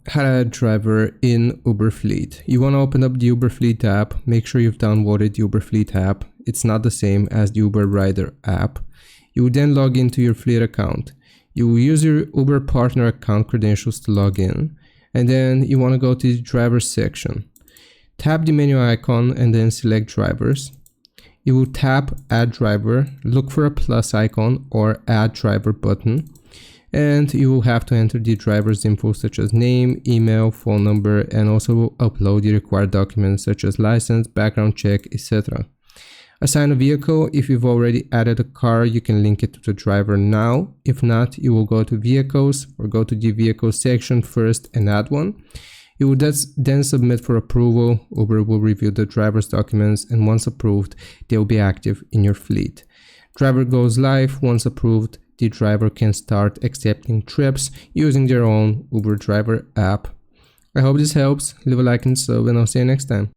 How to add driver in Uber Fleet. You want to open up the Uber Fleet app. Make sure you've downloaded the Uber Fleet app. It's not the same as the Uber Rider app. You will then log into your Fleet account. You will use your Uber partner account credentials to log in. And then you want to go to the drivers section. Tap the menu icon and then select drivers. You will tap add driver, look for a plus icon or add driver button. And you will have to enter the driver's info such as name, email, phone number, and also upload the required documents such as license, background check, etc. Assign a vehicle. If you've already added a car, you can link it to the driver now. If not, you will go to vehicles or go to the vehicle section first and add one. You will then submit for approval. Uber will review the driver's documents, and once approved, they will be active in your fleet. Driver goes live. Once approved, the driver can start accepting trips using their own Uber driver app. I hope this helps. Leave a like and sub, and I'll see you next time.